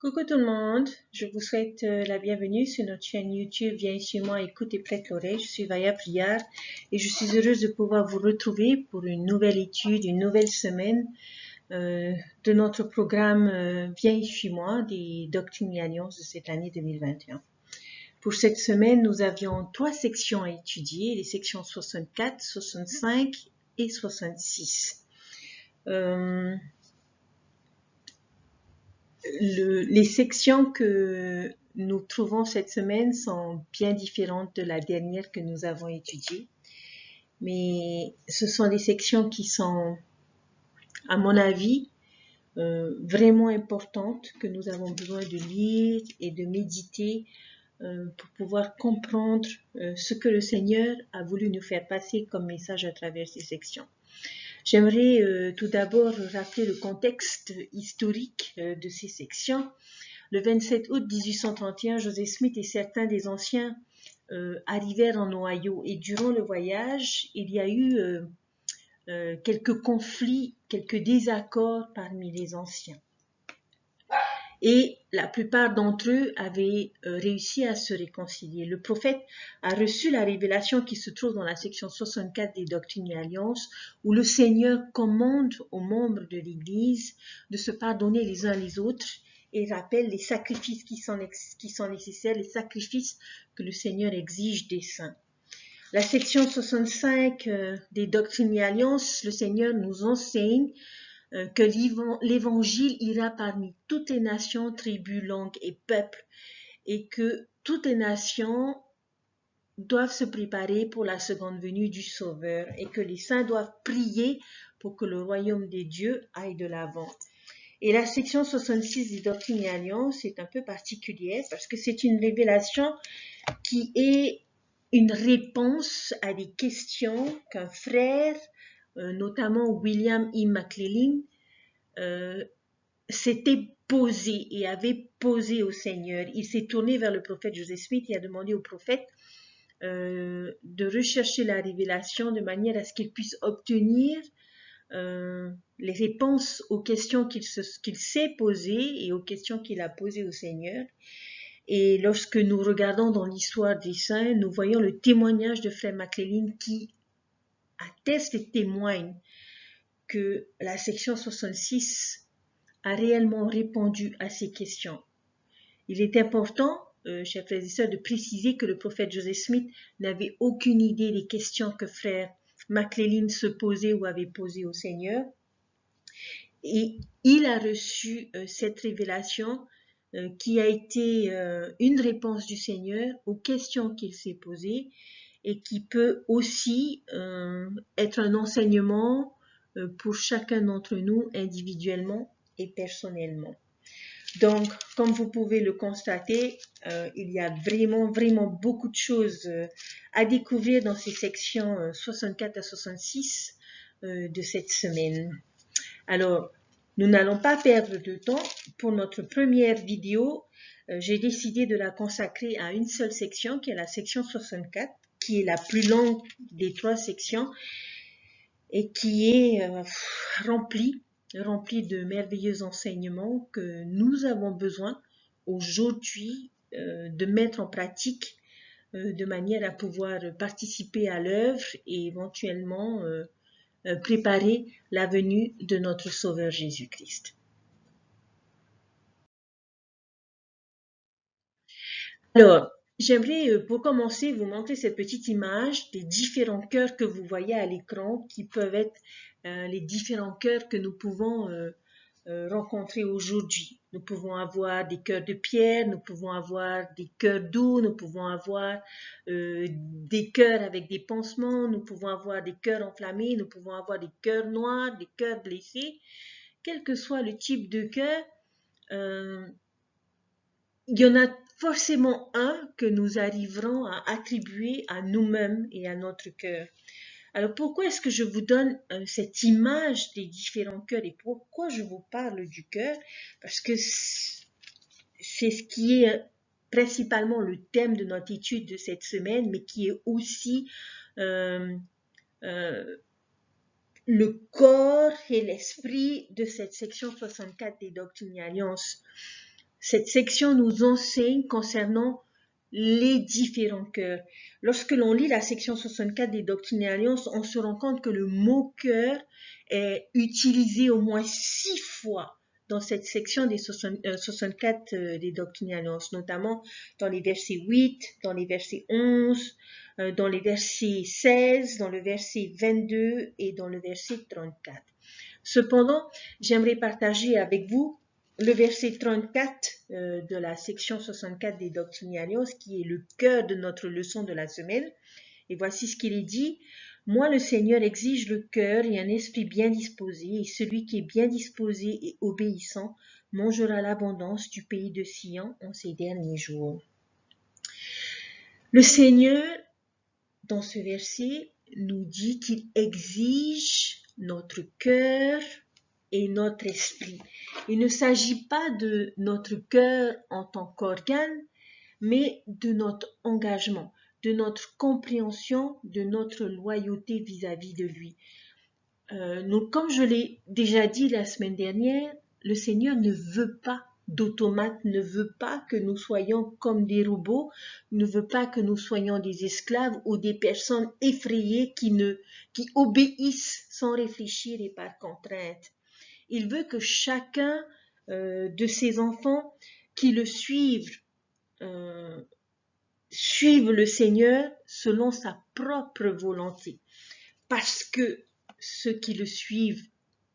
Coucou tout le monde, je vous souhaite la bienvenue sur notre chaîne YouTube Viens chez moi, écoute et prête l'oreille. Je suis Vaya Prière et je suis heureuse de pouvoir vous retrouver pour une nouvelle étude, une nouvelle semaine de notre programme Viens chez moi des Doctrines et Alliances de cette année 2021. Pour cette semaine, nous avions 3 sections à étudier, les sections 64, 65 et 66. Les sections que nous trouvons cette semaine sont bien différentes de la dernière que nous avons étudiée. Mais ce sont des sections qui sont, à mon avis, vraiment importantes, que nous avons besoin de lire et de méditer pour pouvoir comprendre ce que le Seigneur a voulu nous faire passer comme message à travers ces sections. J'aimerais tout d'abord rappeler le contexte historique de ces sections. Le 27 août 1831, Joseph Smith et certains des anciens arrivèrent en Ohio et durant le voyage, il y a eu quelques conflits, quelques désaccords parmi les anciens. Et la plupart d'entre eux avaient réussi à se réconcilier. Le prophète a reçu la révélation qui se trouve dans la section 64 des Doctrines et Alliances, où le Seigneur commande aux membres de l'Église de se pardonner les uns les autres et rappelle les sacrifices qui sont nécessaires, les sacrifices que le Seigneur exige des saints. La section 65 des Doctrines et Alliances, le Seigneur nous enseigne que l'évangile ira parmi toutes les nations, tribus, langues et peuples, et que toutes les nations doivent se préparer pour la seconde venue du Sauveur, et que les saints doivent prier pour que le royaume des dieux aille de l'avant. Et la section 66 des Doctrines et Alliances est un peu particulière parce que c'est une révélation qui est une réponse à des questions qu'un frère, notamment William E. McLellin, s'était posé et avait posé au Seigneur. Il s'est tourné vers le prophète Joseph Smith et a demandé au prophète de rechercher la révélation de manière à ce qu'il puisse obtenir les réponses aux questions qu'il s'est posées et aux questions qu'il a posées au Seigneur. Et lorsque nous regardons dans l'histoire des saints, nous voyons le témoignage de frère McLellin qui atteste et témoigne que la section 66 a réellement répondu à ces questions. Il est important, chers frères et sœurs, de préciser que le prophète Joseph Smith n'avait aucune idée des questions que frère McLellin se posait ou avait posées au Seigneur. Et il a reçu cette révélation qui a été une réponse du Seigneur aux questions qu'il s'est posées et qui peut aussi être un enseignement pour chacun d'entre nous individuellement et personnellement. Donc, comme vous pouvez le constater, il y a vraiment beaucoup de choses à découvrir dans ces sections 64 à 66 de cette semaine. Alors, nous n'allons pas perdre de temps. Pour notre première vidéo, j'ai décidé de la consacrer à une seule section, qui est la section 64, qui est la plus longue des 3 sections et qui est remplie de merveilleux enseignements que nous avons besoin aujourd'hui de mettre en pratique de manière à pouvoir participer à l'œuvre et éventuellement préparer la venue de notre Sauveur Jésus-Christ. Alors, j'aimerais pour commencer vous montrer cette petite image des différents cœurs que vous voyez à l'écran qui peuvent être les différents cœurs que nous pouvons rencontrer aujourd'hui. Nous pouvons avoir des cœurs de pierre, nous pouvons avoir des cœurs doux, nous pouvons avoir des cœurs avec des pansements, nous pouvons avoir des cœurs enflammés, nous pouvons avoir des cœurs noirs, des cœurs blessés. Quel que soit le type de cœur, il y en a forcément un que nous arriverons à attribuer à nous-mêmes et à notre cœur. Alors pourquoi est-ce que je vous donne cette image des différents cœurs et pourquoi je vous parle du cœur? Parce que c'est ce qui est principalement le thème de notre étude de cette semaine, mais qui est aussi le corps et l'esprit de cette section 64 des Doctrines et Alliances. cette section nous enseigne concernant les différents cœurs. Lorsque l'on lit la section 64 des Doctrines et Alliances, on se rend compte que le mot cœur est utilisé au moins 6 fois dans cette section des 64 des Doctrines et Alliances, notamment dans les versets 8, dans les versets 11, dans les versets 16, dans le verset 22 et dans le verset 34. Cependant, j'aimerais partager avec vous le verset 34 de la section 64 des Doctrines et Alliances, qui est le cœur de notre leçon de la semaine. Et voici ce qu'il est dit. Moi, le Seigneur exige le cœur et un esprit bien disposé, et celui qui est bien disposé et obéissant mangera l'abondance du pays de Sion en ces derniers jours. Le Seigneur, dans ce verset, nous dit qu'il exige notre cœur et notre esprit. Il ne s'agit pas de notre cœur en tant qu'organe, mais de notre engagement, de notre compréhension, de notre loyauté vis-à-vis de lui. Donc, comme je l'ai déjà dit la semaine dernière, le Seigneur ne veut pas d'automates, ne veut pas que nous soyons comme des robots, ne veut pas que nous soyons des esclaves ou des personnes effrayées qui obéissent sans réfléchir et par contrainte. Il veut que chacun de ses enfants qui le suivent, suivent le Seigneur selon sa propre volonté. Parce que ceux qui le suivent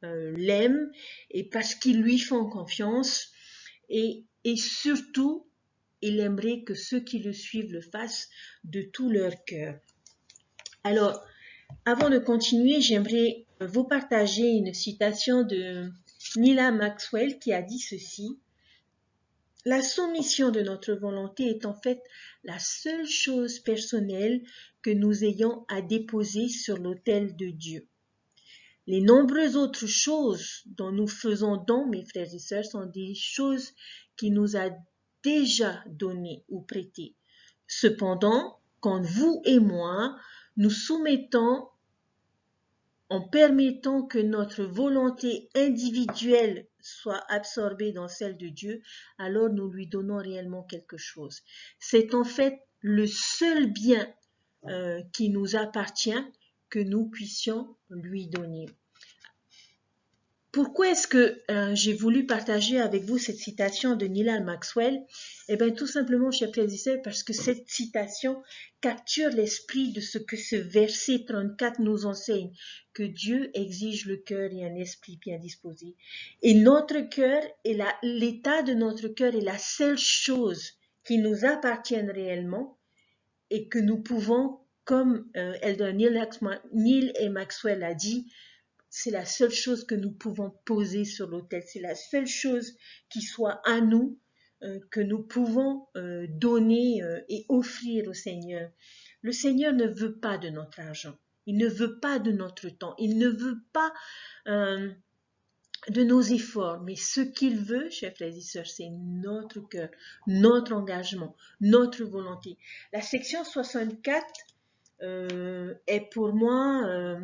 l'aiment et parce qu'ils lui font confiance et surtout, il aimerait que ceux qui le suivent le fassent de tout leur cœur. Alors, avant de continuer, j'aimerais vous partager une citation de Neal Maxwell qui a dit ceci. La soumission de notre volonté est en fait la seule chose personnelle que nous ayons à déposer sur l'autel de Dieu. Les nombreuses autres choses dont nous faisons don, mes frères et sœurs, sont des choses qu'il nous a déjà données ou prêtées. Cependant, quand vous et moi nous soumettons en permettant que notre volonté individuelle soit absorbée dans celle de Dieu, alors nous lui donnons réellement quelque chose. C'est en fait le seul bien qui nous appartient que nous puissions lui donner. Pourquoi est-ce que j'ai voulu partager avec vous cette citation de Neal Maxwell? Eh bien, tout simplement, chers frères et sœurs, parce que cette citation capture l'esprit de ce que ce verset 34 nous enseigne, que Dieu exige le cœur et un esprit bien disposé. Et notre cœur, l'état de notre cœur est la seule chose qui nous appartienne réellement et que nous pouvons, comme Elder Neal et Maxwell a dit, c'est la seule chose que nous pouvons poser sur l'autel. C'est la seule chose qui soit à nous, que nous pouvons donner et offrir au Seigneur. Le Seigneur ne veut pas de notre argent. Il ne veut pas de notre temps. Il ne veut pas de nos efforts. Mais ce qu'il veut, chers frères et sœurs, c'est notre cœur, notre engagement, notre volonté. La section 64 est pour moi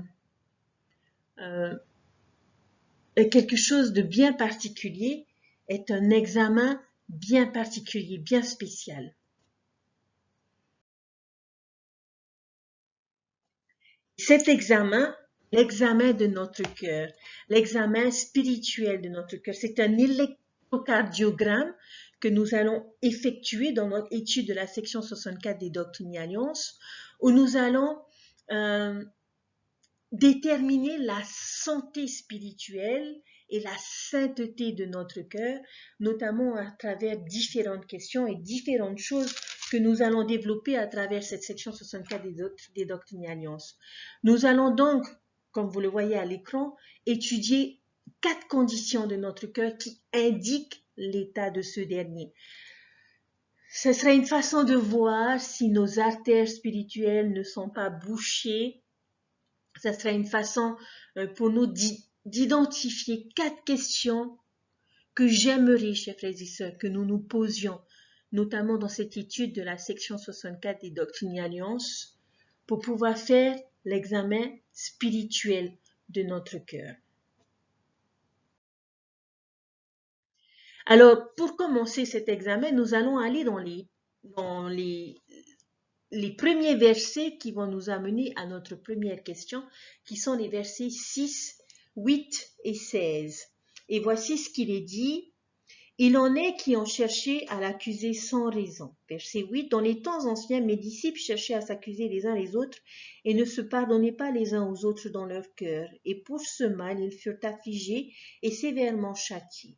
quelque chose de bien particulier, est un examen bien particulier, bien spécial. Cet examen, l'examen de notre cœur, l'examen spirituel de notre cœur, c'est un électrocardiogramme que nous allons effectuer dans notre étude de la section 64 des Doctrines et Alliances, où nous allons déterminer la santé spirituelle et la sainteté de notre cœur, notamment à travers différentes questions et différentes choses que nous allons développer à travers cette section 64 des Doctrines et Alliances. Nous allons donc, comme vous le voyez à l'écran, étudier 4 conditions de notre cœur qui indiquent l'état de ce dernier. Ce sera une façon de voir si nos artères spirituelles ne sont pas bouchées. Ça sera une façon pour nous d'identifier 4 questions que j'aimerais, chers frères et sœurs, que nous nous posions, notamment dans cette étude de la section 64 des Doctrines et Alliances, pour pouvoir faire l'examen spirituel de notre cœur. Alors, pour commencer cet examen, nous allons aller dans les premiers versets qui vont nous amener à notre première question, qui sont les versets 6, 8 et 16. Et voici ce qu'il est dit. Il en est qui ont cherché à l'accuser sans raison. Verset 8. Dans les temps anciens, mes disciples cherchaient à s'accuser les uns les autres et ne se pardonnaient pas les uns aux autres dans leur cœur. Et pour ce mal, ils furent affligés et sévèrement châtiés.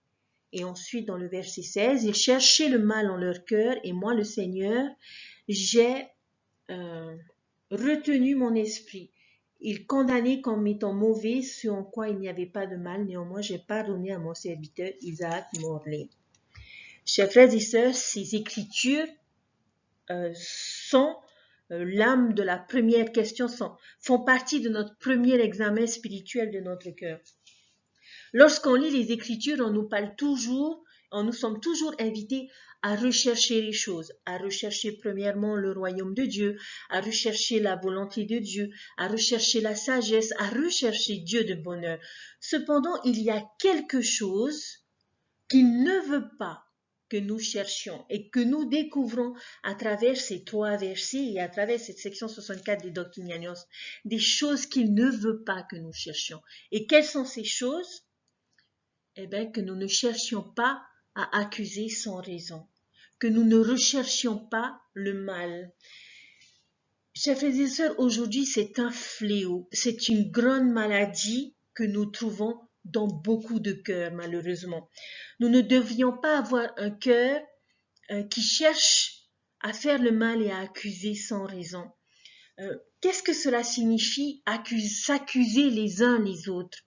Et ensuite, dans le verset 16, ils cherchaient le mal en leur cœur et moi, le Seigneur, j'ai retenu mon esprit. Il condamnait comme étant mauvais ce en quoi il n'y avait pas de mal. Néanmoins, j'ai pardonné à mon serviteur Isaac Morley. Chers frères et sœurs, ces écritures sont l'âme de la première question, font partie de notre premier examen spirituel de notre cœur. Lorsqu'on lit les Écritures, on nous parle toujours, nous sommes toujours invités à rechercher les choses, à rechercher premièrement le royaume de Dieu, à rechercher la volonté de Dieu, à rechercher la sagesse, à rechercher Dieu de bonheur. Cependant, il y a quelque chose qu'il ne veut pas que nous cherchions et que nous découvrons à travers ces 3 versets et à travers cette section 64 des Doctrinianos, des choses qu'il ne veut pas que nous cherchions. Et quelles sont ces choses? Eh bien, que nous ne cherchions pas à accuser sans raison, que nous ne recherchions pas le mal. Chers frères et sœurs, aujourd'hui, c'est un fléau, c'est une grande maladie que nous trouvons dans beaucoup de cœurs, malheureusement. Nous ne devrions pas avoir un cœur qui cherche à faire le mal et à accuser sans raison. Qu'est-ce que cela signifie, s'accuser les uns les autres?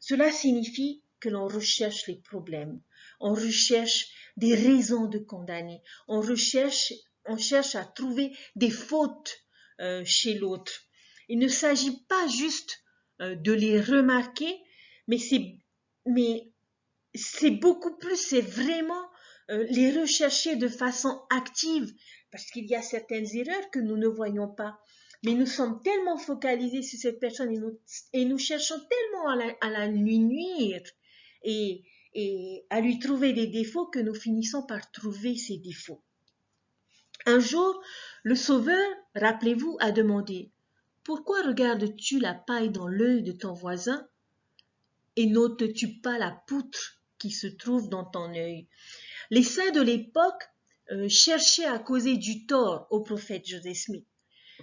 Cela signifie que l'on recherche les problèmes, on recherche des raisons de condamner, on cherche à trouver des fautes chez l'autre. Il ne s'agit pas juste de les remarquer, mais c'est beaucoup plus, c'est vraiment les rechercher de façon active, parce qu'il y a certaines erreurs que nous ne voyons pas. Mais nous sommes tellement focalisés sur cette personne et nous cherchons tellement à la lui nuire et à lui trouver des défauts que nous finissons par trouver ces défauts. Un jour, le Sauveur, rappelez-vous, a demandé « Pourquoi regardes-tu la paille dans l'œil de ton voisin et n'ôtes-tu pas la poutre qui se trouve dans ton œil ?» Les saints de l'époque cherchaient à causer du tort au prophète Joseph Smith.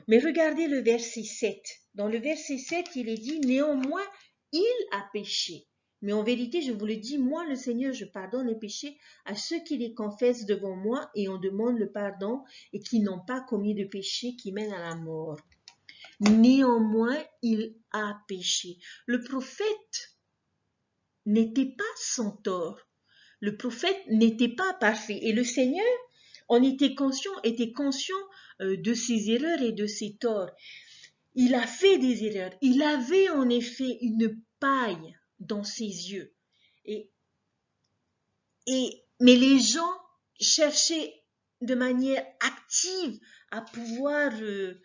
Mais regardez le verset 7. Dans le verset 7, il est dit « Néanmoins, il a péché. Mais en vérité, je vous le dis, moi, le Seigneur, je pardonne les péchés à ceux qui les confessent devant moi et on demande le pardon et qui n'ont pas commis de péché qui mène à la mort. Néanmoins, il a péché. » Le prophète n'était pas sans tort. Le prophète n'était pas parfait. Et le Seigneur était conscient de ses erreurs et de ses torts. Il a fait des erreurs. Il avait en effet une paille dans ses yeux. Mais les gens cherchaient de manière active à pouvoir le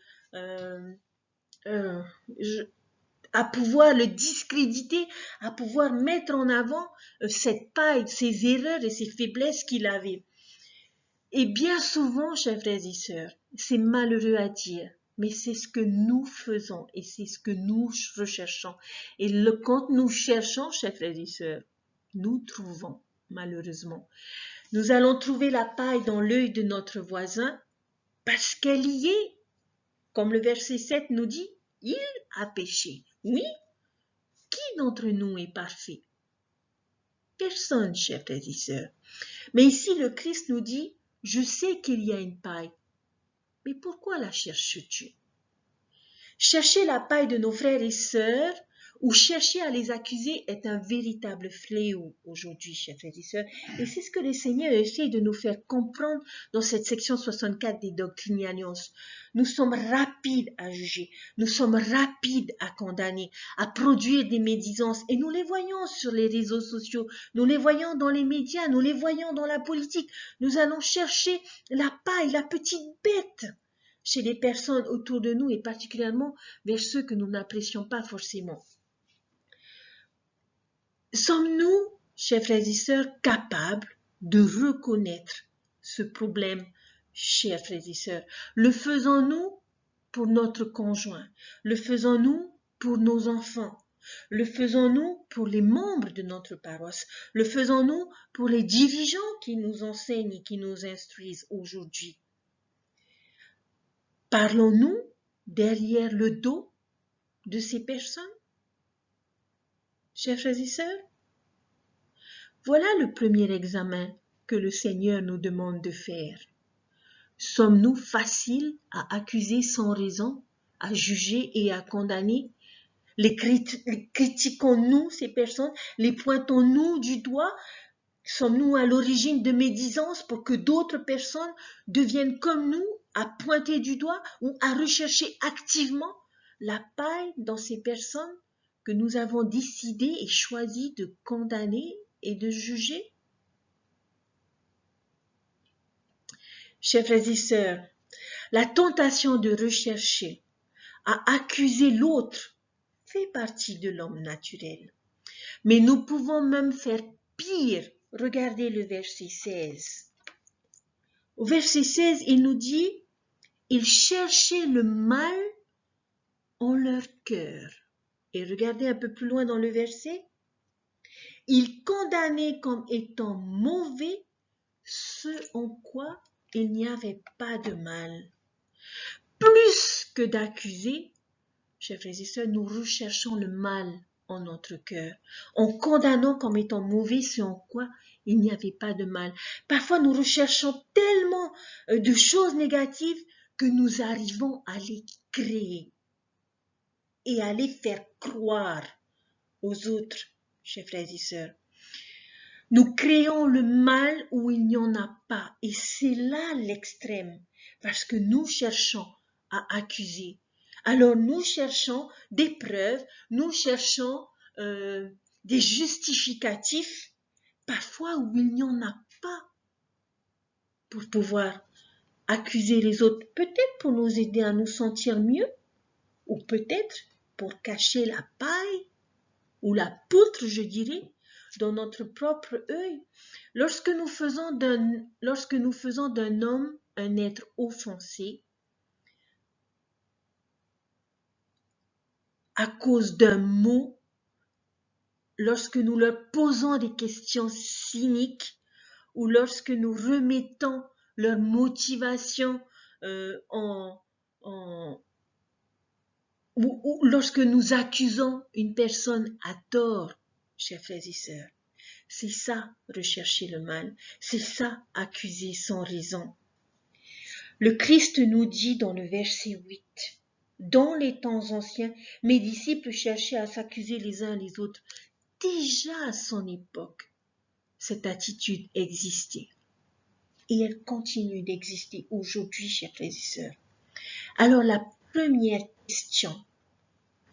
discréditer, à pouvoir mettre en avant cette paille, ses erreurs et ses faiblesses qu'il avait. Et bien souvent, chers frères et sœurs, c'est malheureux à dire, mais c'est ce que nous faisons et c'est ce que nous recherchons. Et quand nous cherchons, chers frères et sœurs, nous trouvons, malheureusement. Nous allons trouver la paille dans l'œil de notre voisin parce qu'elle y est. Comme le verset 7 nous dit, il a péché. Oui, qui d'entre nous est parfait? Personne, chers frères et sœurs. Mais ici, le Christ nous dit, je sais qu'il y a une paille, mais pourquoi la cherches-tu? Chercher la paille de nos frères et sœurs ou chercher à les accuser est un véritable fléau aujourd'hui, chers frères et sœurs. Et c'est ce que le Seigneur essaie de nous faire comprendre dans cette section 64 des Doctrinianos. Nous sommes rapides à juger, nous sommes rapides à condamner, à produire des médisances. Et nous les voyons sur les réseaux sociaux, nous les voyons dans les médias, nous les voyons dans la politique. Nous allons chercher la paille, la petite bête chez les personnes autour de nous et particulièrement vers ceux que nous n'apprécions pas forcément. Sommes-nous, chers frères et sœurs, capables de reconnaître ce problème, chers frères et sœurs? Le faisons-nous pour notre conjoint? Le faisons-nous pour nos enfants? Le faisons-nous pour les membres de notre paroisse? Le faisons-nous pour les dirigeants qui nous enseignent et qui nous instruisent aujourd'hui? Parlons-nous derrière le dos de ces personnes? Chers frères et sœurs, voilà le premier examen que le Seigneur nous demande de faire. Sommes-nous faciles à accuser sans raison, à juger et à condamner? Les critiquons-nous ces personnes? Les pointons-nous du doigt? Sommes-nous à l'origine de médisances pour que d'autres personnes deviennent comme nous, à pointer du doigt ou à rechercher activement la paille dans ces personnes que nous avons décidé et choisi de condamner et de juger? Chers frères et sœurs, la tentation de rechercher à accuser l'autre fait partie de l'homme naturel. Mais nous pouvons même faire pire. Regardez le verset 16. Au verset 16, il nous dit « Ils cherchaient le mal en leur cœur. » Et regardez un peu plus loin dans le verset. « Ils condamnaient comme étant mauvais ce en quoi il n'y avait pas de mal. » Plus que d'accuser, chers frères et sœurs, nous recherchons le mal en notre cœur, en condamnant comme étant mauvais ce en quoi il n'y avait pas de mal. Parfois, nous recherchons tellement de choses négatives que nous arrivons à les créer et à les faire croire aux autres, chers frères et sœurs. Nous créons le mal où il n'y en a pas, et c'est là l'extrême, parce que nous cherchons à accuser. Alors nous cherchons des preuves, nous cherchons des justificatifs, parfois où il n'y en a pas, pour pouvoir accuser les autres, peut-être pour nous aider à nous sentir mieux, ou peut-être pour cacher la paille, ou la poutre, je dirais, dans notre propre œil. Lorsque nous faisons d'un homme un être offensé, à cause d'un mot, lorsque nous leur posons des questions cyniques, ou lorsque nous remettons leur motivation ou lorsque nous accusons une personne à tort, chers frères et sœurs, c'est ça, rechercher le mal, c'est ça, accuser sans raison. Le Christ nous dit dans le verset 8, « Dans les temps anciens, mes disciples cherchaient à s'accuser les uns les autres. » Déjà à son époque, cette attitude existait. Et elle continue d'exister aujourd'hui, chers frères et sœurs. Alors la première question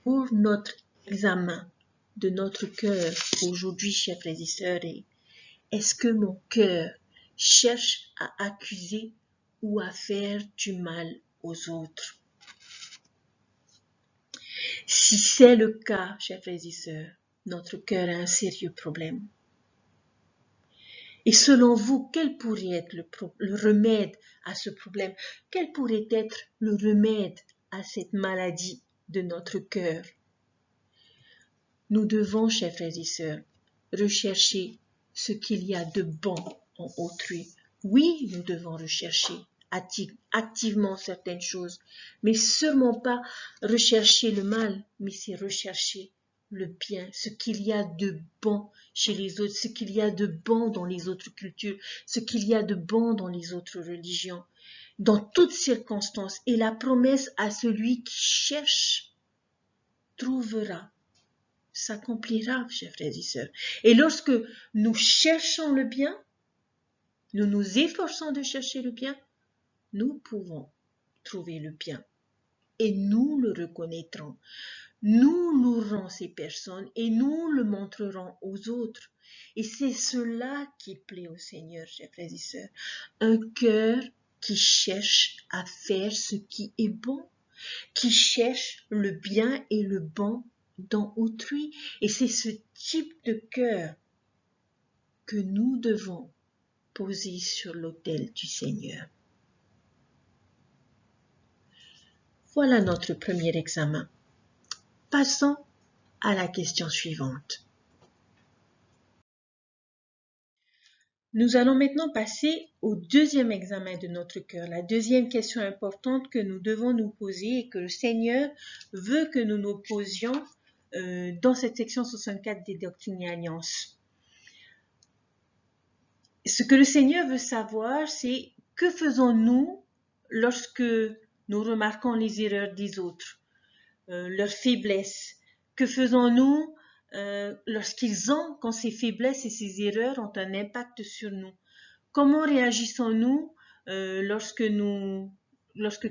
pour notre examen de notre cœur aujourd'hui, chers frères et sœurs, est: est-ce que mon cœur cherche à accuser ou à faire du mal aux autres? Si c'est le cas, chers frères et sœurs, notre cœur a un sérieux problème. Et selon vous, quel pourrait être le remède à ce problème? Quel pourrait être le remède à cette maladie de notre cœur? Nous devons, chers frères et sœurs, rechercher ce qu'il y a de bon en autrui. Oui, nous devons rechercher activement certaines choses, mais sûrement pas rechercher le mal, mais c'est rechercher le bien, ce qu'il y a de bon chez les autres, ce qu'il y a de bon dans les autres cultures, ce qu'il y a de bon dans les autres religions, dans toutes circonstances. Et la promesse à celui qui cherche trouvera, s'accomplira, chers frères et sœurs. Et lorsque nous cherchons le bien, nous nous efforçons de chercher le bien, nous pouvons trouver le bien. Et nous le reconnaîtrons. Nous louerons ces personnes et nous le montrerons aux autres. Et c'est cela qui plaît au Seigneur, chers frères et sœurs. Un cœur qui cherche à faire ce qui est bon, qui cherche le bien et le bon dans autrui. Et c'est ce type de cœur que nous devons posés sur l'autel du Seigneur. Voilà notre premier examen. Passons à la question suivante. Nous allons maintenant passer au deuxième examen de notre cœur, la deuxième question importante que nous devons nous poser et que le Seigneur veut que nous nous posions dans cette section 64 des Doctrines et Alliances. Ce que le Seigneur veut savoir, c'est que faisons-nous lorsque nous remarquons les erreurs des autres, leurs faiblesses. Que faisons-nous quand ces faiblesses et ces erreurs ont un impact sur nous? Comment réagissons-nous lorsque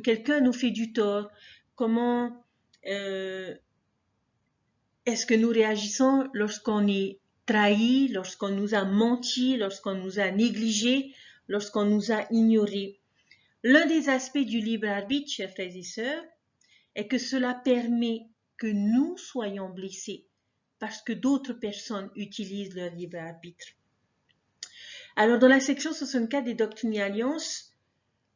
quelqu'un nous fait du tort? Comment est-ce que nous réagissons lorsqu'on est trahi, lorsqu'on nous a menti, lorsqu'on nous a négligés, lorsqu'on nous a ignorés? L'un des aspects du libre arbitre, chers frères et sœurs, est que cela permet que nous soyons blessés parce que d'autres personnes utilisent leur libre arbitre. Alors, dans la section 64 des Doctrines et Alliances,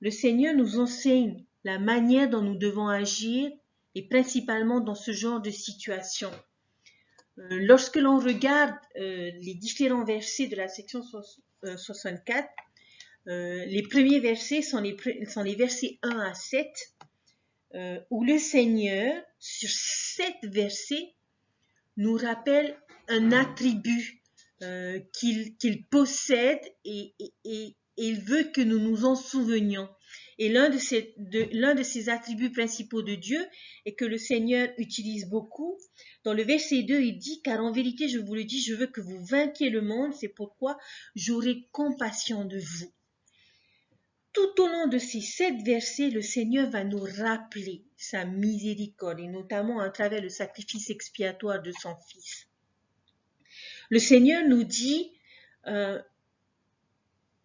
le Seigneur nous enseigne la manière dont nous devons agir et principalement dans ce genre de situation. Lorsque l'on regarde les différents versets de la section 64, les premiers versets sont les versets 1 à 7, où le Seigneur, sur 7 versets, nous rappelle un attribut qu'il possède et il veut que nous nous en souvenions. Et l'un de ces attributs principaux de Dieu et que le Seigneur utilise beaucoup, dans le verset 2, il dit « Car en vérité, je vous le dis, je veux que vous vainquiez le monde, c'est pourquoi j'aurai compassion de vous. » Tout au long de ces 7 versets, le Seigneur va nous rappeler sa miséricorde, et notamment à travers le sacrifice expiatoire de son Fils. Le Seigneur nous dit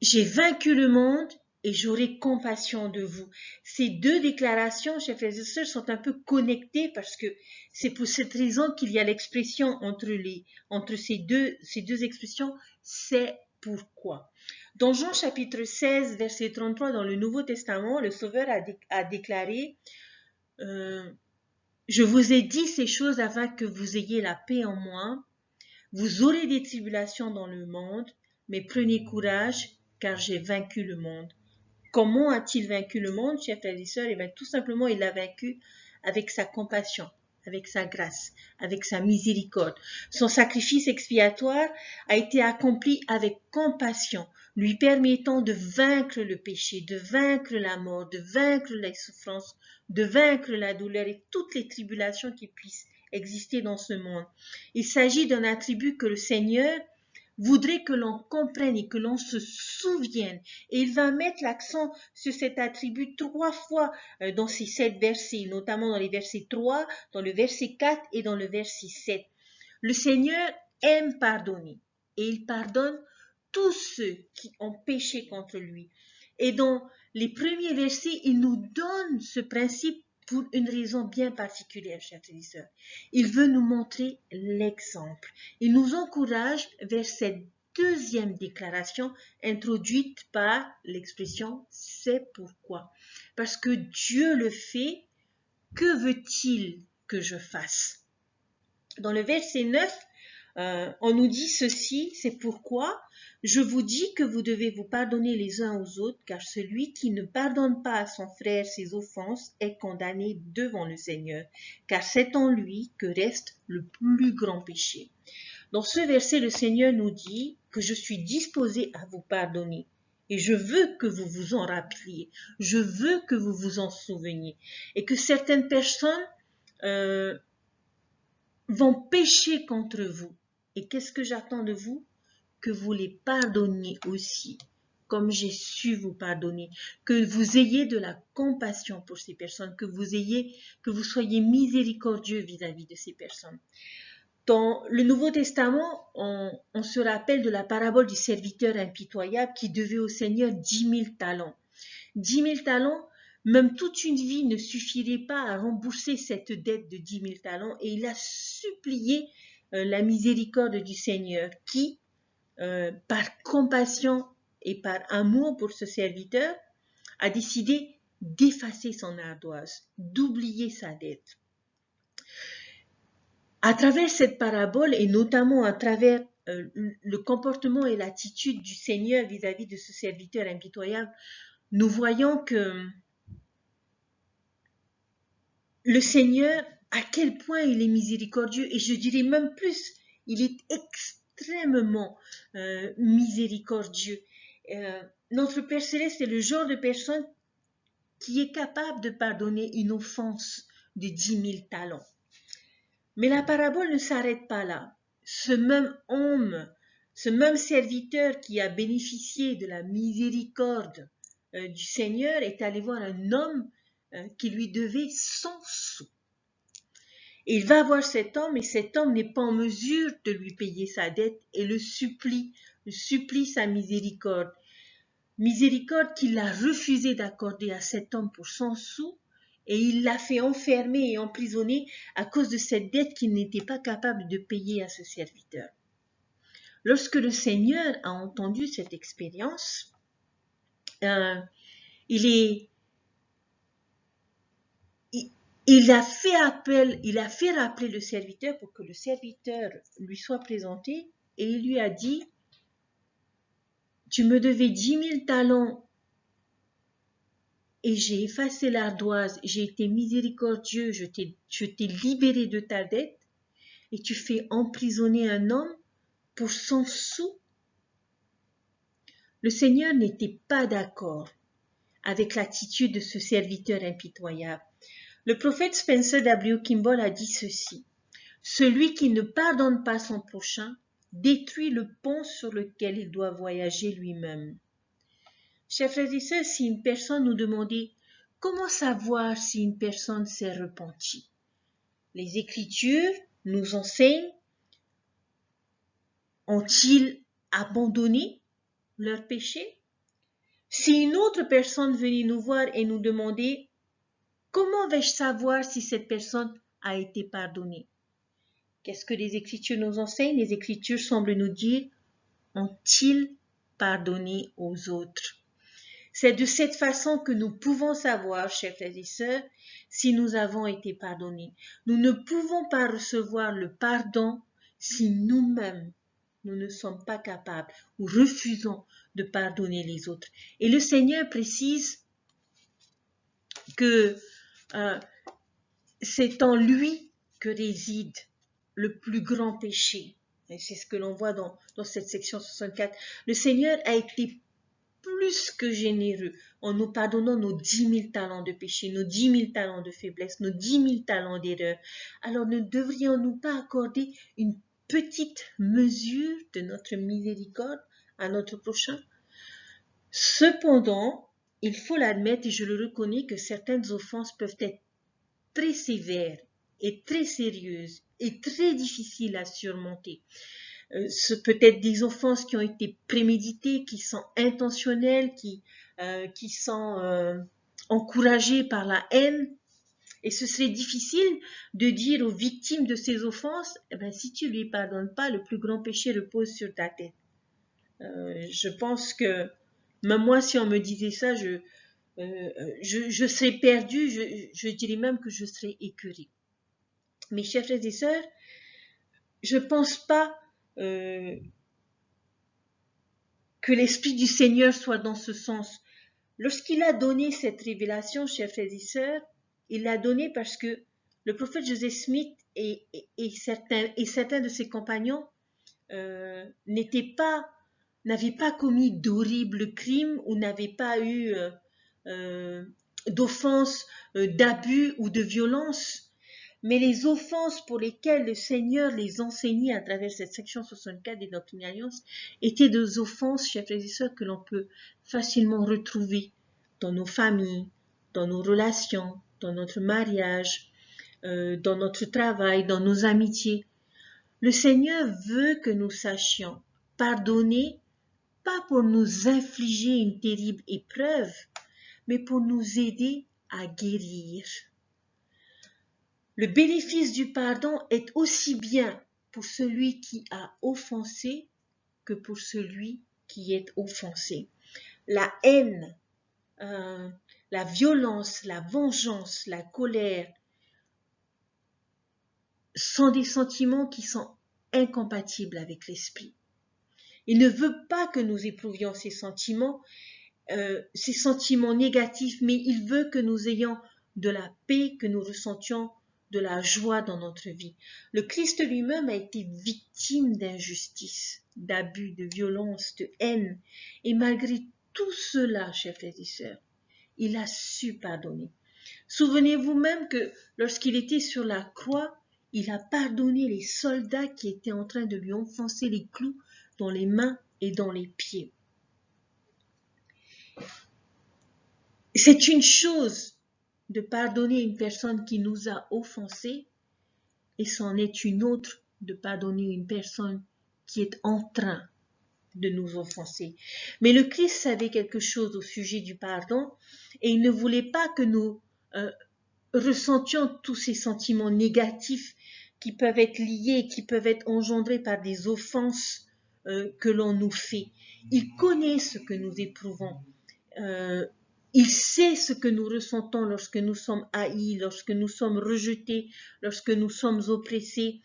j'ai vaincu le monde et j'aurai compassion de vous. Ces deux déclarations, chers frères et sœurs, sont un peu connectées parce que c'est pour cette raison qu'il y a l'expression entre ces deux expressions, c'est pourquoi. Dans Jean chapitre 16, verset 33, dans le Nouveau Testament, le Sauveur a déclaré je vous ai dit ces choses afin que vous ayez la paix en moi. Vous aurez des tribulations dans le monde, mais prenez courage, car j'ai vaincu le monde. Comment a-t-il vaincu le monde, chers frères et sœurs? Eh bien, tout simplement, il l'a vaincu avec sa compassion, avec sa grâce, avec sa miséricorde. Son sacrifice expiatoire a été accompli avec compassion, lui permettant de vaincre le péché, de vaincre la mort, de vaincre les souffrances, de vaincre la douleur et toutes les tribulations qui puissent exister dans ce monde. Il s'agit d'un attribut que le Seigneur voudrait que l'on comprenne et que l'on se souvienne. Et il va mettre l'accent sur cet attribut 3 fois dans ces 7 versets, notamment dans les versets 3, dans le verset 4 et dans le verset 7. Le Seigneur aime pardonner et il pardonne tous ceux qui ont péché contre lui. Et dans les premiers versets, il nous donne ce principe pour une raison bien particulière, chers frères et sœurs. Il veut nous montrer l'exemple. Il nous encourage vers cette deuxième déclaration introduite par l'expression « c'est pourquoi ». Parce que Dieu le fait, que veut-il que je fasse? Dans le verset 9, on nous dit ceci, c'est pourquoi je vous dis que vous devez vous pardonner les uns aux autres, car celui qui ne pardonne pas à son frère ses offenses est condamné devant le Seigneur, car c'est en lui que reste le plus grand péché. Dans ce verset, le Seigneur nous dit que je suis disposé à vous pardonner. Et je veux que vous vous en rappeliez, je veux que vous vous en souveniez, et que certaines personnes vont pécher contre vous. Et qu'est-ce que j'attends de vous? Que vous les pardonniez aussi, comme j'ai su vous pardonner, que vous ayez de la compassion pour ces personnes, que vous soyez miséricordieux vis-à-vis de ces personnes. Dans le Nouveau Testament, on se rappelle de la parabole du serviteur impitoyable qui devait au Seigneur 10 000 talents. 10 000 talents, même toute une vie ne suffirait pas à rembourser cette dette de 10 000 talents et il a supplié la miséricorde du Seigneur qui, par compassion, et par amour pour ce serviteur, a décidé d'effacer son ardoise, d'oublier sa dette. À travers cette parabole et notamment à travers le comportement et l'attitude du Seigneur vis-à-vis de ce serviteur impitoyable, nous voyons que le Seigneur, à quel point il est miséricordieux, et je dirais même plus, il est extrêmement miséricordieux. Notre Père Céleste est le genre de personne qui est capable de pardonner une offense de 10 000 talents. Mais la parabole ne s'arrête pas là. Ce même homme, ce même serviteur qui a bénéficié de la miséricorde du Seigneur est allé voir un homme qui lui devait 100 sous. Et il va voir cet homme et cet homme n'est pas en mesure de lui payer sa dette et le supplie sa miséricorde. Miséricorde qu'il a refusé d'accorder à cet homme pour 100 sous et il l'a fait enfermer et emprisonner à cause de cette dette qu'il n'était pas capable de payer à ce serviteur. Lorsque le Seigneur a entendu cette expérience, il a fait rappeler le serviteur pour que le serviteur lui soit présenté et il lui a dit, tu me devais 10 000 talents et j'ai effacé l'ardoise, j'ai été miséricordieux, je t'ai libéré de ta dette et tu fais emprisonner un homme pour 100 sous. Le Seigneur n'était pas d'accord avec l'attitude de ce serviteur impitoyable. Le prophète Spencer W. Kimball a dit ceci. Celui qui ne pardonne pas son prochain détruit le pont sur lequel il doit voyager lui-même. Chers frères et sœurs, si une personne nous demandait comment savoir si une personne s'est repentie, les Écritures nous enseignent, ont-ils abandonné leur péché? Si une autre personne venait nous voir et nous demandait comment vais-je savoir si cette personne a été pardonnée? Qu'est-ce que les Écritures nous enseignent? Les Écritures semblent nous dire, ont-ils pardonné aux autres? C'est de cette façon que nous pouvons savoir, chers frères et sœurs, si nous avons été pardonnés. Nous ne pouvons pas recevoir le pardon si nous-mêmes, nous ne sommes pas capables ou refusons de pardonner les autres. Et le Seigneur précise que c'est en lui que réside le plus grand péché. Et c'est ce que l'on voit dans cette section 64. Le Seigneur a été plus que généreux en nous pardonnant nos 10 000 talents de péché, nos 10 000 talents de faiblesse, nos 10 000 talents d'erreur. Alors ne devrions-nous pas accorder une petite mesure de notre miséricorde à notre prochain? Cependant, il faut l'admettre et je le reconnais que certaines offenses peuvent être très sévères et très sérieuses et très difficiles à surmonter. Ce peut être des offenses qui ont été préméditées, qui sont intentionnelles, qui sont encouragées par la haine. Et ce serait difficile de dire aux victimes de ces offenses, eh ben, si tu ne lui pardonnes pas, le plus grand péché repose sur ta tête. Je pense que même moi, si on me disait ça, je serais perdue, je dirais même que je serais écœurée. Mes chers frères et sœurs, je ne pense pas que l'Esprit du Seigneur soit dans ce sens. Lorsqu'il a donné cette révélation, chers frères et sœurs, il l'a donnée parce que le prophète Joseph Smith et certains de ses compagnons n'avaient pas commis d'horribles crimes ou n'avaient pas eu d'offenses, d'abus ou de violence. Mais les offenses pour lesquelles le Seigneur les enseignait à travers cette section 64 des Doctrines et Alliances étaient des offenses, chers frères et sœurs, que l'on peut facilement retrouver dans nos familles, dans nos relations, dans notre mariage, dans notre travail, dans nos amitiés. Le Seigneur veut que nous sachions pardonner, pas pour nous infliger une terrible épreuve, mais pour nous aider à guérir. Le bénéfice du pardon est aussi bien pour celui qui a offensé que pour celui qui est offensé. La haine, la violence, la vengeance, la colère sont des sentiments qui sont incompatibles avec l'esprit. Il ne veut pas que nous éprouvions ces sentiments négatifs, mais il veut que nous ayons de la paix, que nous ressentions de la joie dans notre vie. Le Christ lui-même a été victime d'injustice, d'abus, de violence, de haine. Et malgré tout cela, chers frères et sœurs, il a su pardonner. Souvenez-vous même que lorsqu'il était sur la croix, il a pardonné les soldats qui étaient en train de lui enfoncer les clous dans les mains et dans les pieds. C'est une chose de pardonner une personne qui nous a offensés et c'en est une autre de pardonner une personne qui est en train de nous offenser. Mais le Christ savait quelque chose au sujet du pardon et il ne voulait pas que nous ressentions tous ces sentiments négatifs qui peuvent être liés, qui peuvent être engendrés par des offenses que l'on nous fait. Il connaît ce que nous éprouvons. Il sait ce que nous ressentons lorsque nous sommes haïs, lorsque nous sommes rejetés, lorsque nous sommes oppressés.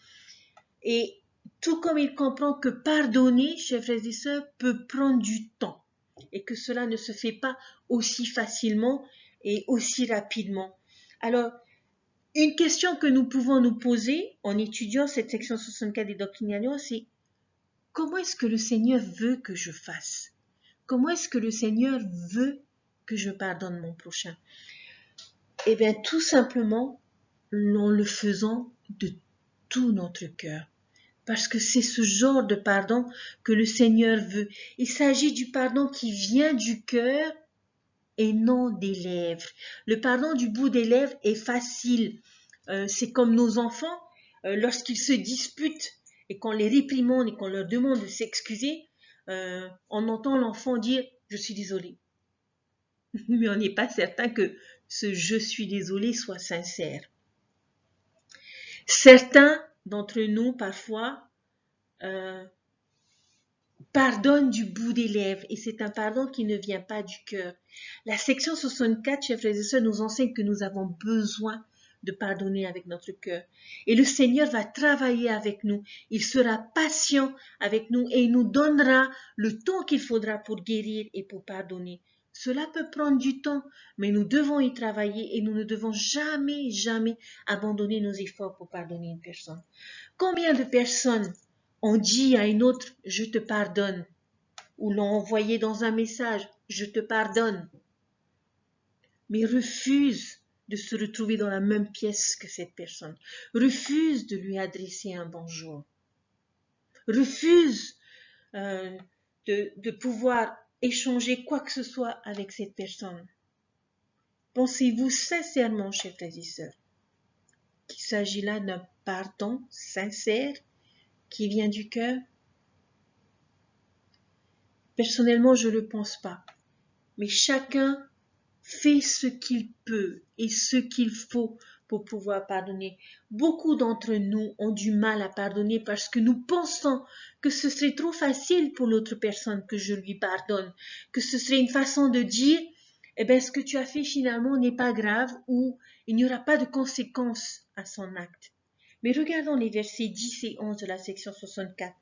Et tout comme il comprend que pardonner, chers frères et sœurs, peut prendre du temps et que cela ne se fait pas aussi facilement et aussi rapidement. Alors, une question que nous pouvons nous poser en étudiant cette section 64 des Doctrines et Alliances, c'est comment est-ce que le Seigneur veut que je fasse? Comment est-ce que le Seigneur veut que je pardonne mon prochain? Eh bien, tout simplement, en le faisant de tout notre cœur. Parce que c'est ce genre de pardon que le Seigneur veut. Il s'agit du pardon qui vient du cœur et non des lèvres. Le pardon du bout des lèvres est facile. C'est comme nos enfants, lorsqu'ils se disputent et qu'on les réprimande et qu'on leur demande de s'excuser, on entend l'enfant dire « je suis désolé ». Mais on n'est pas certain que ce « je suis désolé » soit sincère. Certains d'entre nous, parfois, pardonnent du bout des lèvres et c'est un pardon qui ne vient pas du cœur. La section 64, chers frères et sœurs, nous enseigne que nous avons besoin de pardonner avec notre cœur. Et le Seigneur va travailler avec nous. Il sera patient avec nous et il nous donnera le temps qu'il faudra pour guérir et pour pardonner. Cela peut prendre du temps, mais nous devons y travailler et nous ne devons jamais, jamais abandonner nos efforts pour pardonner une personne. Combien de personnes ont dit à une autre « je te pardonne » ou l'ont envoyé dans un message « je te pardonne » mais refusent de se retrouver dans la même pièce que cette personne, refusent de lui adresser un bonjour, refusent de pouvoir échanger quoi que ce soit avec cette personne. Pensez-vous sincèrement, chers frères et sœurs, qu'il s'agit là d'un pardon sincère qui vient du cœur? Personnellement, je ne le pense pas. Mais chacun fait ce qu'il peut et ce qu'il faut pour pouvoir pardonner. Beaucoup d'entre nous ont du mal à pardonner parce que nous pensons que ce serait trop facile pour l'autre personne que je lui pardonne, que ce serait une façon de dire eh bien, ce que tu as fait finalement n'est pas grave ou il n'y aura pas de conséquences à son acte. Mais regardons les versets 10 et 11 de la section 64.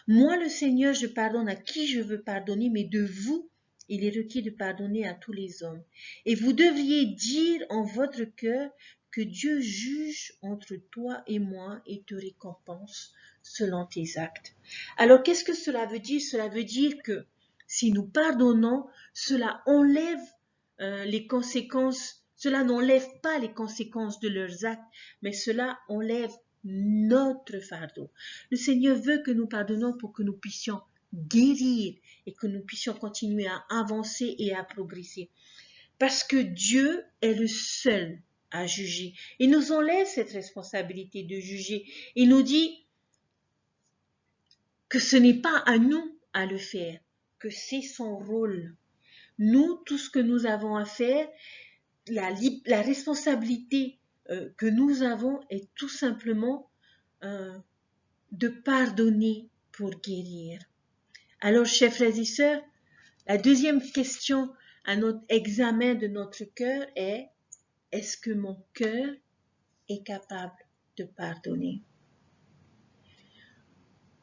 Moi, le Seigneur, je pardonne à qui je veux pardonner, mais de vous, il est requis de pardonner à tous les hommes. Et vous devriez dire en votre cœur que Dieu juge entre toi et moi et te récompense selon tes actes. Alors, qu'est-ce que cela veut dire? Cela veut dire que si nous pardonnons, cela enlève les conséquences, cela n'enlève pas les conséquences de leurs actes, mais cela enlève notre fardeau. Le Seigneur veut que nous pardonnons pour que nous puissions guérir et que nous puissions continuer à avancer et à progresser. Parce que Dieu est le seul à juger. Il nous enlève cette responsabilité de juger. Il nous dit que ce n'est pas à nous à le faire, que c'est son rôle. Nous, tout ce que nous avons à faire, la responsabilité que nous avons est tout simplement de pardonner pour guérir. Alors, chers frères et sœurs, la deuxième question à notre examen de notre cœur est: est-ce que mon cœur est capable de pardonner?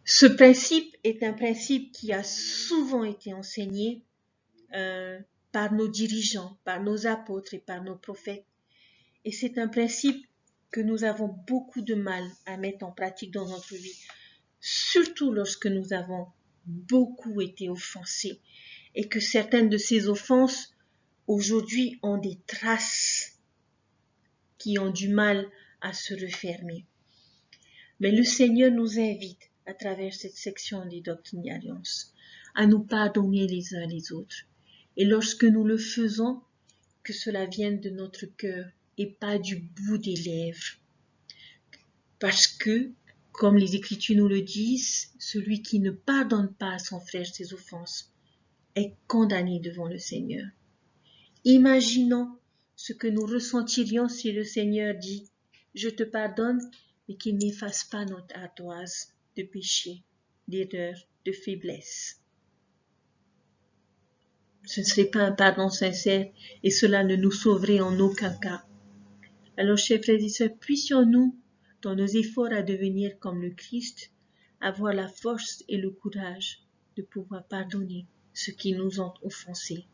Ce principe est un principe qui a souvent été enseigné par nos dirigeants, par nos apôtres et par nos prophètes. Et c'est un principe que nous avons beaucoup de mal à mettre en pratique dans notre vie, surtout lorsque nous avons beaucoup été offensés et que certaines de ces offenses aujourd'hui ont des traces qui ont du mal à se refermer. Mais le Seigneur nous invite, à travers cette section des Doctrines et Alliances, à nous pardonner les uns les autres. Et lorsque nous le faisons, que cela vienne de notre cœur et pas du bout des lèvres. Parce que, comme les Écritures nous le disent, celui qui ne pardonne pas à son frère ses offenses est condamné devant le Seigneur. Imaginons ce que nous ressentirions si le Seigneur dit « Je te pardonne », mais qu'il n'efface pas notre ardoise de péché, d'erreur, de faiblesse. Ce ne serait pas un pardon sincère et cela ne nous sauverait en aucun cas. Alors, chers frères et sœurs, puissions-nous, dans nos efforts à devenir comme le Christ, avoir la force et le courage de pouvoir pardonner ceux qui nous ont offensés.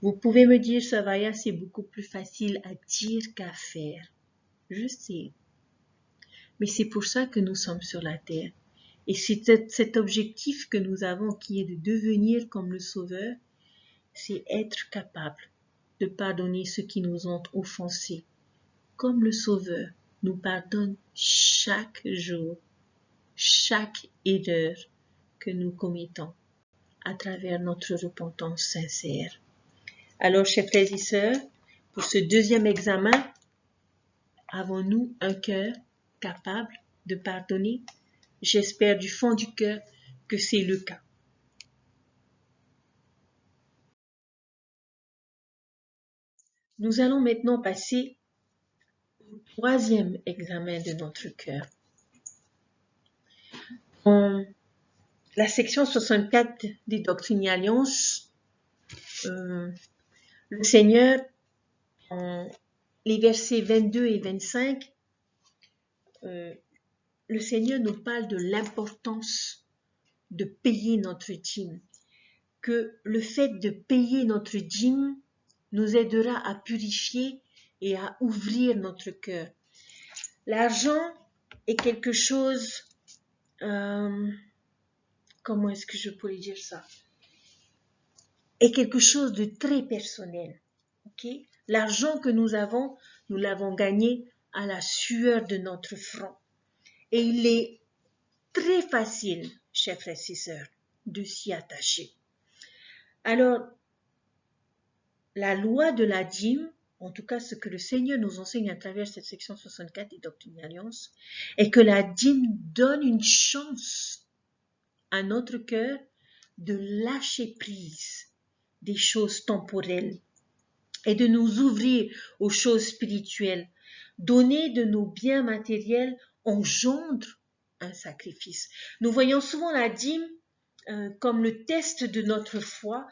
Vous pouvez me dire, Savaya, c'est beaucoup plus facile à dire qu'à faire. Je sais. Mais c'est pour ça que nous sommes sur la terre. Et c'est cet objectif que nous avons qui est de devenir comme le Sauveur, c'est être capable de pardonner ceux qui nous ont offensés. Comme le Sauveur nous pardonne chaque jour, chaque erreur que nous commettons à travers notre repentance sincère. Alors, chers frères et sœurs, pour ce deuxième examen, avons-nous un cœur capable de pardonner? J'espère du fond du cœur que c'est le cas. Nous allons maintenant passer au troisième examen de notre cœur. Dans la section 64 des Doctrines et Alliances, le Seigneur, en les versets 22 et 25, le Seigneur nous parle de l'importance de payer notre dîme, que le fait de payer notre dîme nous aidera à purifier et à ouvrir notre cœur. L'argent est quelque chose, comment est-ce que je pourrais dire ça? Est quelque chose de très personnel. Okay? L'argent que nous l'avons gagné à la sueur de notre front. Et il est très facile, chers frères et sœurs, de s'y attacher. Alors, la loi de la dîme, en tout cas ce que le Seigneur nous enseigne à travers cette section 64 des Doctrines et Alliances, est que la dîme donne une chance à notre cœur de lâcher prise des choses temporelles et de nous ouvrir aux choses spirituelles. Donner de nos biens matériels engendre un sacrifice. Nous voyons souvent la dîme comme le test de notre foi,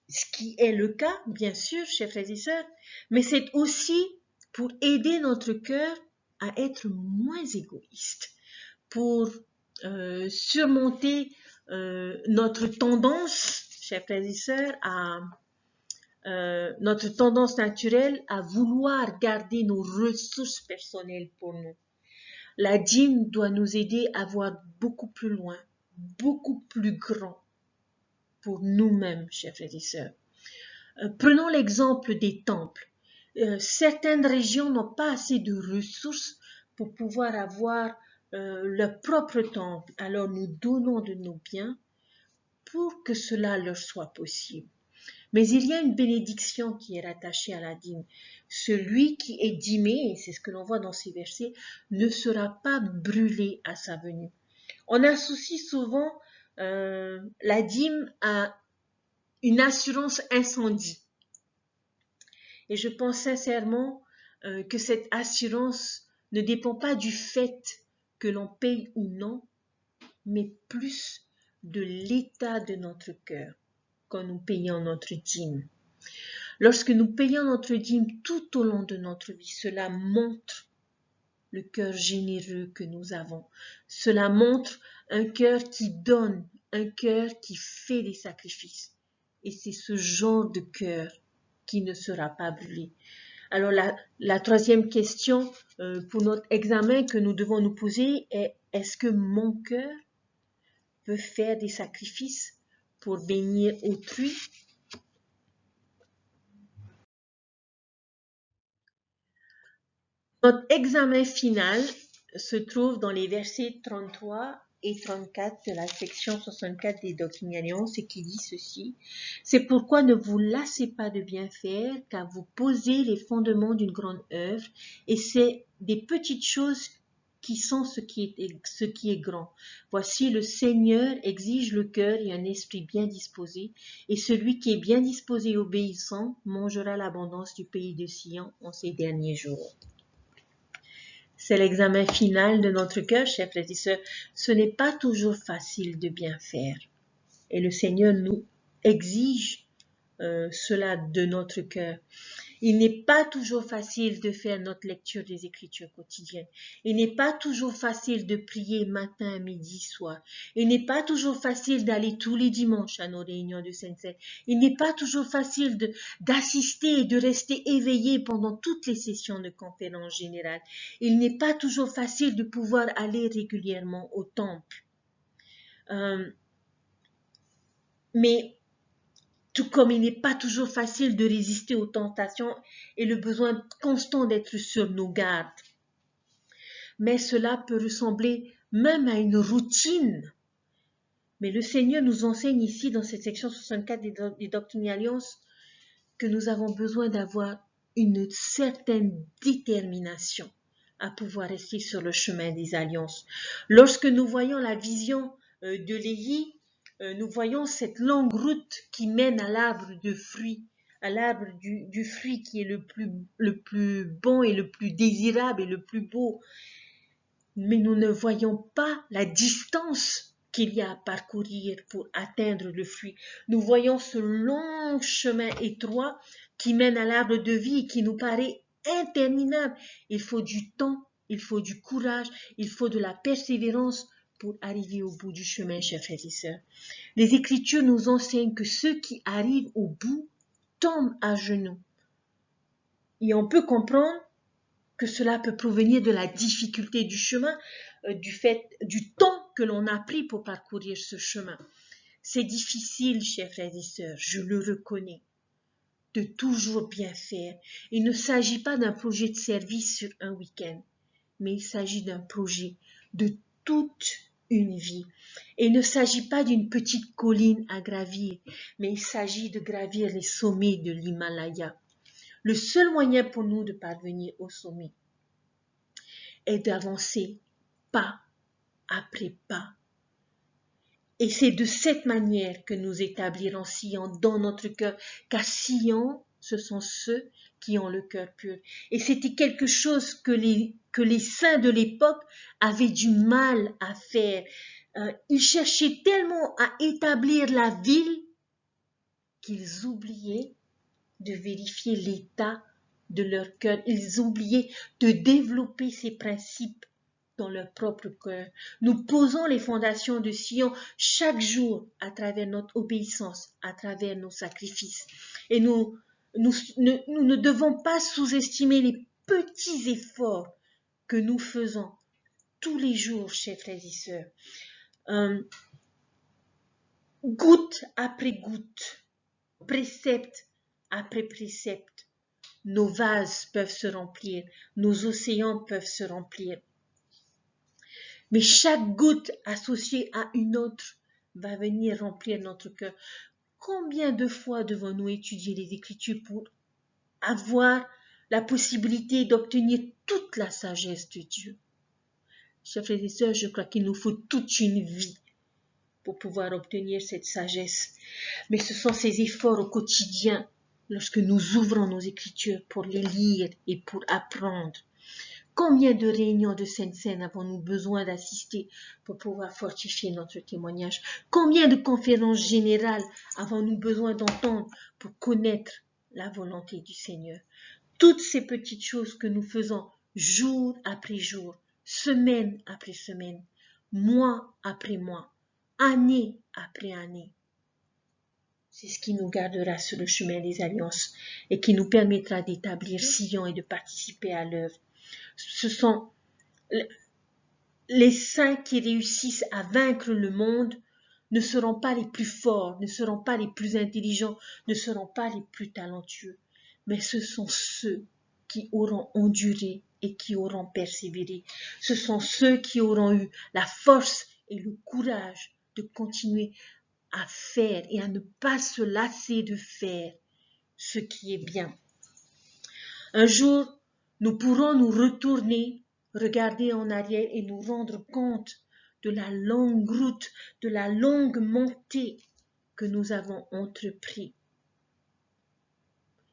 ce qui est le cas, bien sûr, chers frères et sœurs, mais c'est aussi pour aider notre cœur à être moins égoïste, pour surmonter notre tendance, chers frères et sœurs, notre tendance naturelle à vouloir garder nos ressources personnelles pour nous. La dîme doit nous aider à voir beaucoup plus loin, beaucoup plus grand pour nous-mêmes, chers frères et sœurs. Prenons l'exemple des temples. Certaines régions n'ont pas assez de ressources pour pouvoir avoir leur propre temple. Alors nous donnons de nos biens pour que cela leur soit possible. Mais il y a une bénédiction qui est rattachée à la dîme. Celui qui est dîmé, et c'est ce que l'on voit dans ces versets, ne sera pas brûlé à sa venue. On associe souvent la dîme à une assurance incendie. Et je pense sincèrement que cette assurance ne dépend pas du fait que l'on paye ou non, mais plus de l'état de notre cœur quand nous payons notre dîme. Lorsque nous payons notre dîme tout au long de notre vie, cela montre le cœur généreux que nous avons. Cela montre un cœur qui donne, un cœur qui fait des sacrifices. Et c'est ce genre de cœur qui ne sera pas brûlé. Alors la troisième question pour notre examen que nous devons nous poser est: est-ce que mon cœur peut faire des sacrifices pour bénir autrui? Notre examen final se trouve dans les versets 33 et 34 de la section 64 des Doctrines et Alliances, et qui dit ceci: c'est pourquoi ne vous lassez pas de bien faire, car vous posez les fondements d'une grande œuvre, et c'est des petites choses qui sont ce qui est grand. Voici, le Seigneur exige le cœur et un esprit bien disposé, et celui qui est bien disposé et obéissant mangera l'abondance du pays de Sion en ces derniers jours. C'est l'examen final de notre cœur, chers frères et sœurs. Ce n'est pas toujours facile de bien faire. Et le Seigneur nous exige cela de notre cœur. Il n'est pas toujours facile de faire notre lecture des Écritures quotidiennes. Il n'est pas toujours facile de prier matin, midi, soir. Il n'est pas toujours facile d'aller tous les dimanches à nos réunions de Sainte-Seine. Il n'est pas toujours facile d'assister et de rester éveillé pendant toutes les sessions de conférence générale. Il n'est pas toujours facile de pouvoir aller régulièrement au temple. Mais tout comme il n'est pas toujours facile de résister aux tentations et le besoin constant d'être sur nos gardes. Mais cela peut ressembler même à une routine. Mais le Seigneur nous enseigne ici, dans cette section 64 des Doctrines et Alliances, que nous avons besoin d'avoir une certaine détermination à pouvoir rester sur le chemin des alliances. Lorsque nous voyons la vision de Léhi, nous voyons cette longue route qui mène à l'arbre de fruits, à l'arbre du fruit qui est le plus bon et le plus désirable et le plus beau. Mais nous ne voyons pas la distance qu'il y a à parcourir pour atteindre le fruit. Nous voyons ce long chemin étroit qui mène à l'arbre de vie et qui nous paraît interminable. Il faut du temps, il faut du courage, il faut de la persévérance pour arriver au bout du chemin, chers frères et sœurs. Les Écritures nous enseignent que ceux qui arrivent au bout tombent à genoux. Et on peut comprendre que cela peut provenir de la difficulté du chemin, du temps que l'on a pris pour parcourir ce chemin. C'est difficile, chers frères et sœurs, je le reconnais, de toujours bien faire. Il ne s'agit pas d'un projet de service sur un week-end, mais il s'agit d'un projet de toute une vie. Et il ne s'agit pas d'une petite colline à gravir, mais il s'agit de gravir les sommets de l'Himalaya. Le seul moyen pour nous de parvenir au sommet est d'avancer pas après pas. Et c'est de cette manière que nous établirons Sion dans notre cœur, car Sion, ce sont ceux qui ont le cœur pur. Et c'était quelque chose que les saints de l'époque avaient du mal à faire. Ils cherchaient tellement à établir la ville qu'ils oubliaient de vérifier l'état de leur cœur. Ils oubliaient de développer ces principes dans leur propre cœur. Nous posons les fondations de Sion chaque jour à travers notre obéissance, à travers nos sacrifices. Et nous ne devons pas sous-estimer les petits efforts que nous faisons tous les jours, chers frères et sœurs. Goutte après goutte, précepte après précepte, nos vases peuvent se remplir, nos océans peuvent se remplir. Mais chaque goutte associée à une autre va venir remplir notre cœur. Combien de fois devons-nous étudier les Écritures pour avoir la possibilité d'obtenir toute la sagesse de Dieu? Chers frères et sœurs, je crois qu'il nous faut toute une vie pour pouvoir obtenir cette sagesse. Mais ce sont ces efforts au quotidien, lorsque nous ouvrons nos Écritures pour les lire et pour apprendre, Combien de réunions de Sainte-Seine avons-nous besoin d'assister pour pouvoir fortifier notre témoignage? Combien de conférences générales avons-nous besoin d'entendre pour connaître la volonté du Seigneur? Toutes ces petites choses que nous faisons jour après jour, semaine après semaine, mois après mois, année après année. C'est ce qui nous gardera sur le chemin des alliances et qui nous permettra d'établir Sion et de participer à l'œuvre. Ce sont les saints qui réussissent à vaincre le monde ne seront pas les plus forts, ne seront pas les plus intelligents, ne seront pas les plus talentueux, mais ce sont ceux qui auront enduré et qui auront persévéré. Ce sont ceux qui auront eu la force et le courage de continuer à faire et à ne pas se lasser de faire ce qui est bien. Un jour, nous pourrons nous retourner, regarder en arrière et nous rendre compte de la longue route, de la longue montée que nous avons entrepris.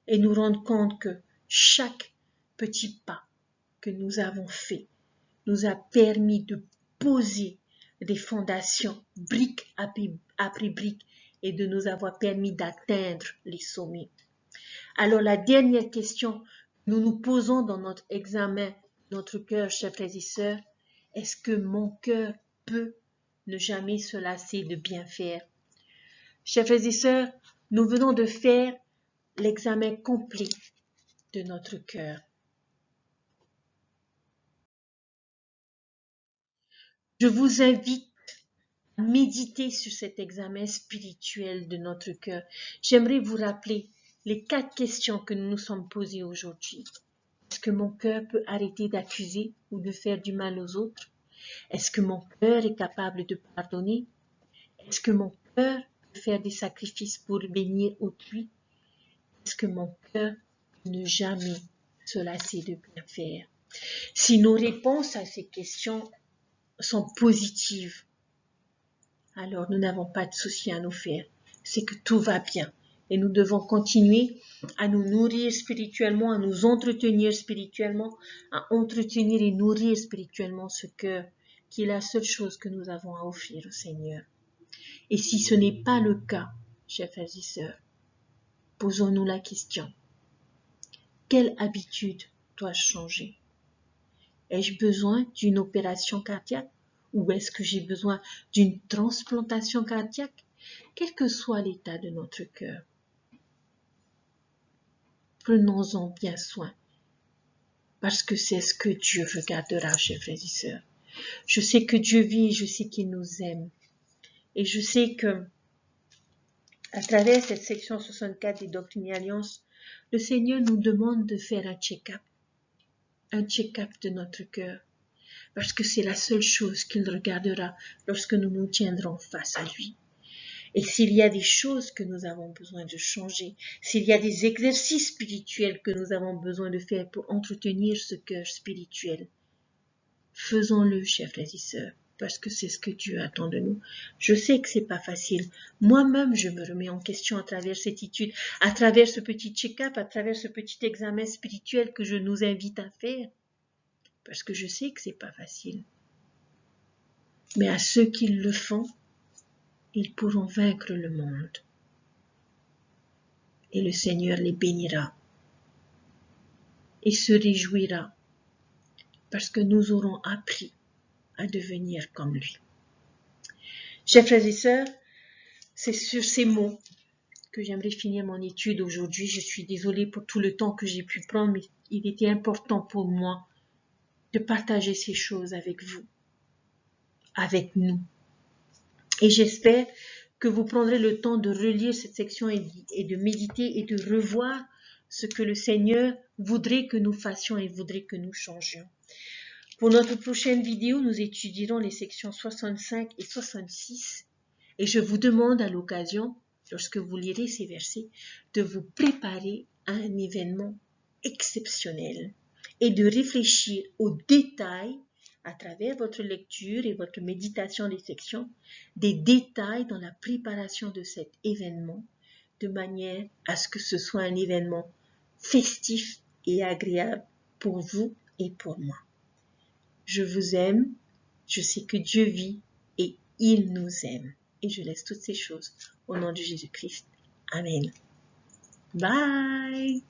Et nous rendre compte que chaque petit pas que nous avons fait nous a permis de poser des fondations, brique après brique, et de nous avoir permis d'atteindre les sommets. Alors la dernière question que nous nous posons dans notre examen, notre cœur, chers frères et sœurs, est-ce que mon cœur peut ne jamais se lasser de bien faire? Chers frères et sœurs, nous venons de faire l'examen complet de notre cœur. Je vous invite à méditer sur cet examen spirituel de notre cœur. J'aimerais vous rappeler les 4 questions que nous nous sommes posées aujourd'hui. Est-ce que mon cœur peut arrêter d'accuser ou de faire du mal aux autres? Est-ce que mon cœur est capable de pardonner? Est-ce que mon cœur peut faire des sacrifices pour bénir autrui? Est-ce que mon cœur peut ne jamais se lasser de bien faire? Si nos réponses à ces questions sont positives, alors nous n'avons pas de souci à nous faire. C'est que tout va bien. Et nous devons continuer à nous nourrir spirituellement, à nous entretenir spirituellement, à entretenir et nourrir spirituellement ce cœur, qui est la seule chose que nous avons à offrir au Seigneur. Et si ce n'est pas le cas, chers frères et sœurs, posons-nous la question. Quelle habitude dois-je changer? Ai-je besoin d'une opération cardiaque ou est-ce que j'ai besoin d'une transplantation cardiaque? Quel que soit l'état de notre cœur, prenons-en bien soin parce que c'est ce que Dieu regardera, chers frères et sœurs. Je sais que Dieu vit, je sais qu'il nous aime et je sais que à travers cette section 64 des Doctrines et Alliances, le Seigneur nous demande de faire un check-up de notre cœur, parce que c'est la seule chose qu'il regardera lorsque nous nous tiendrons face à lui. Et s'il y a des choses que nous avons besoin de changer, s'il y a des exercices spirituels que nous avons besoin de faire pour entretenir ce cœur spirituel, faisons-le, chers frères et sœurs, parce que c'est ce que Dieu attend de nous. Je sais que c'est pas facile. Moi-même, je me remets en question à travers cette étude, à travers ce petit check-up, à travers ce petit examen spirituel que je nous invite à faire, parce que je sais que c'est pas facile. Mais à ceux qui le font, ils pourront vaincre le monde. Et le Seigneur les bénira et se réjouira parce que nous aurons appris à devenir comme lui. Chers frères et sœurs, c'est sur ces mots que j'aimerais finir mon étude aujourd'hui. Je suis désolée pour tout le temps que j'ai pu prendre, mais il était important pour moi de partager ces choses avec vous, avec nous. Et j'espère que vous prendrez le temps de relire cette section et de méditer et de revoir ce que le Seigneur voudrait que nous fassions et voudrait que nous changions. Pour notre prochaine vidéo, nous étudierons les sections 65 et 66 et je vous demande à l'occasion, lorsque vous lirez ces versets, de vous préparer à un événement exceptionnel et de réfléchir aux détails à travers votre lecture et votre méditation des sections, des détails dans la préparation de cet événement, de manière à ce que ce soit un événement festif et agréable pour vous et pour moi. je vous aime, je sais que Dieu vit et il nous aime. Et je laisse toutes ces choses au nom de Jésus-Christ. Amen. Bye.